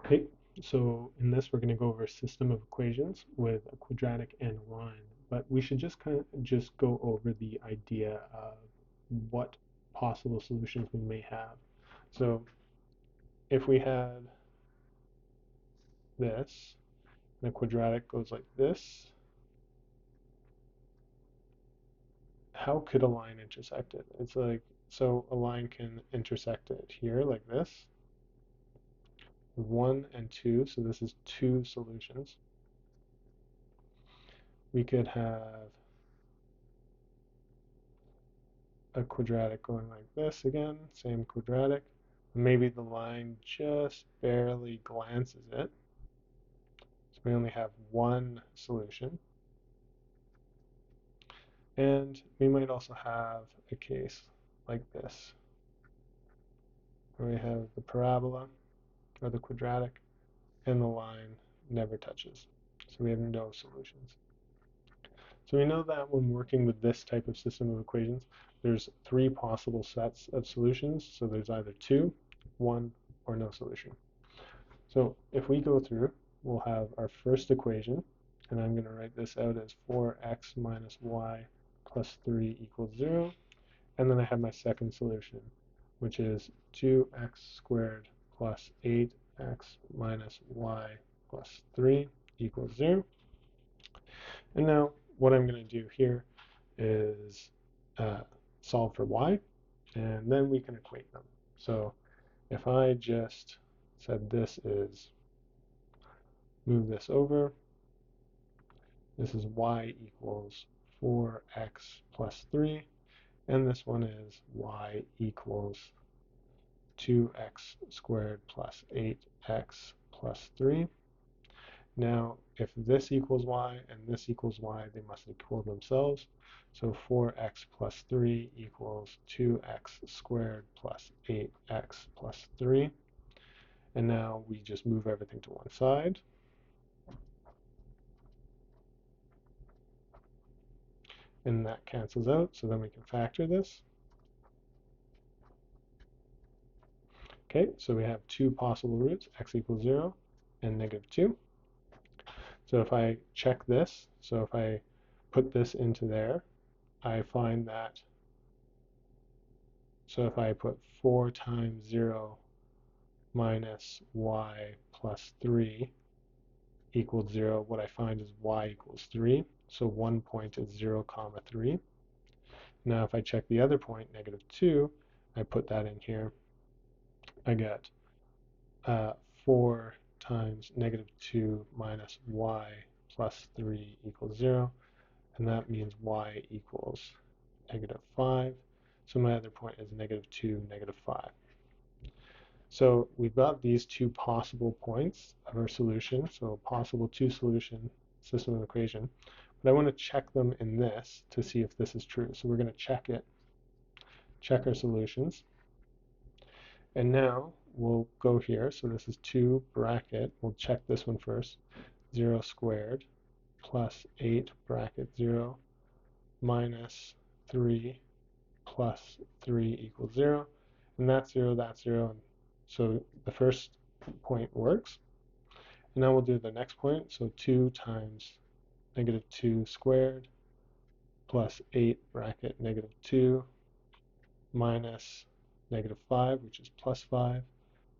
Okay, so in this we're going to go over a system of equations with a quadratic and a line, but we should just kind of just go over the idea of what possible solutions we may have. So if we had this, and the quadratic goes like this, how could a line intersect it? It's like, so a line can intersect it here like this, 1 and 2, so this is two solutions. We could have a quadratic going like this again, same quadratic. Maybe the line just barely glances it. So we only have one solution. And we might also have a case like this, where we have the parabola or the quadratic and the line never touches. So we have no solutions. So we know that when working with this type of system of equations, there's three possible sets of solutions. So there's either two, one, or no solution. So if we go through, we'll have our first equation, and I'm going to write this out as 4x minus y plus 3 equals 0. And then I have my second solution, which is 2x squared plus 8x minus y plus 3 equals 0. And now what I'm going to do here is uh, solve for y, and then we can equate them. So if I just said this is, move this over, this is y equals 4x plus 3, and this one is y equals 2x squared plus 8x plus 3. Now, if this equals y and this equals y, they must equal themselves. So 4x plus 3 equals 2x squared plus 8x plus 3. And now we just move everything to one side. And that cancels out, so then we can factor this. Okay, so we have two possible roots, x equals 0 and negative 2. So if I check this, so if I put this into there, I find that, so if I put 4 times 0 minus y plus 3 equals 0, what I find is y equals 3. So one point is 0, comma 3. Now if I check the other point, negative 2, I put that in here, I get 4 times negative 2 minus y plus 3 equals 0, and that means y equals negative 5. So my other point is negative 2, negative 5. So we've got these two possible points of our solution, so a possible two-solution system of equation, but I want to check them in this to see if this is true. So we're going to check it, check our solutions, and now we'll go here. So this is 2 bracket, we'll check this one first, 0 squared plus 8 bracket 0 minus 3 plus 3 equals 0, and that's 0, that's 0, and so the first point works. And now we'll do the next point, so 2 times negative 2 squared plus 8 bracket negative 2 minus negative 5, which is plus 5,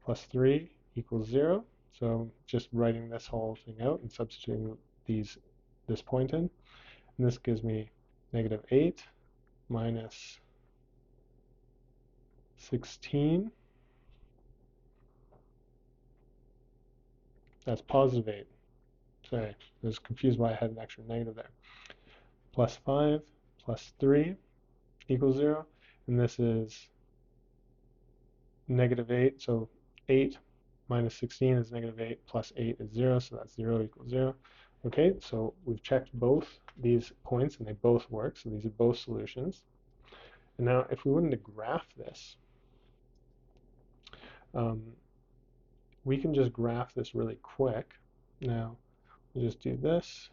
plus 3 equals 0. So just writing this whole thing out and substituting this point in, and this gives me negative 8 minus 16. That's positive 8. Sorry, I was confused why I had an extra negative there. Plus 5 plus 3 equals 0. And this is negative 8. So 8 minus 16 is negative 8 plus 8 is 0. So that's 0 equals 0. Okay, so we've checked both these points and they both work. So these are both solutions. And now if we wanted to graph this, um, we can just graph this really quick. Now, we'll just do this.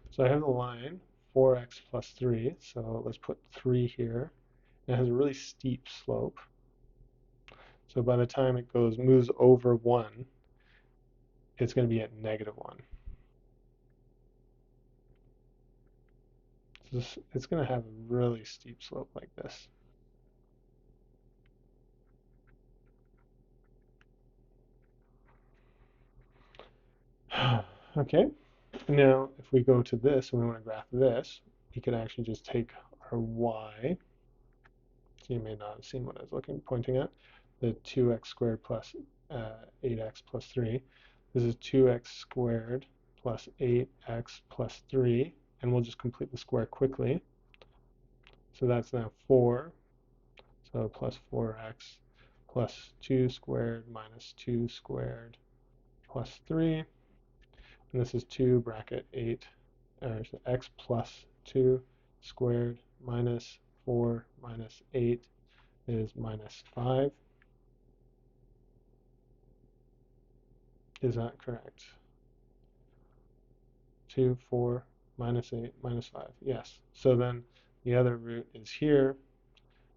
So I have the line 4x plus 3, so let's put 3 here, It has a really steep slope. So by the time it moves over 1, it's going to be at -1. So it's going to have a really steep slope like this. Okay, now if we go to this and we want to graph this, we could actually just take our y. So you may not have seen what I was pointing at. The 2x squared plus 8x plus 3. This is 2x squared plus 8x plus 3. And we'll just complete the square quickly. So that's now 4. So plus 4x plus 2 squared minus 2 squared plus 3. And this is 2 bracket 8, or so x plus 2 squared minus 4 minus 8 is minus 5. Is that correct? 2, 4, minus 8, minus 5. Yes. So then the other root is here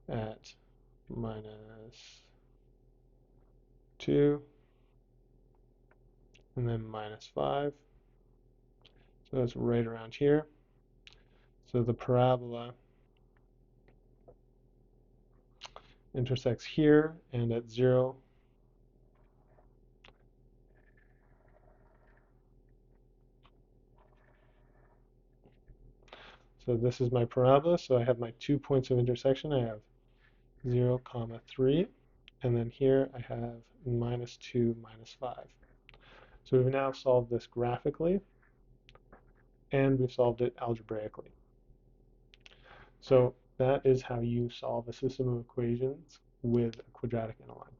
at minus 2, and then minus 5. So it's right around here. So the parabola intersects here and at 0. So this is my parabola. So I have my 2 points of intersection. I have 0, 3. And then here I have minus 2, minus 5. So we've now solved this graphically, and we've solved it algebraically. So that is how you solve a system of equations with a quadratic interline.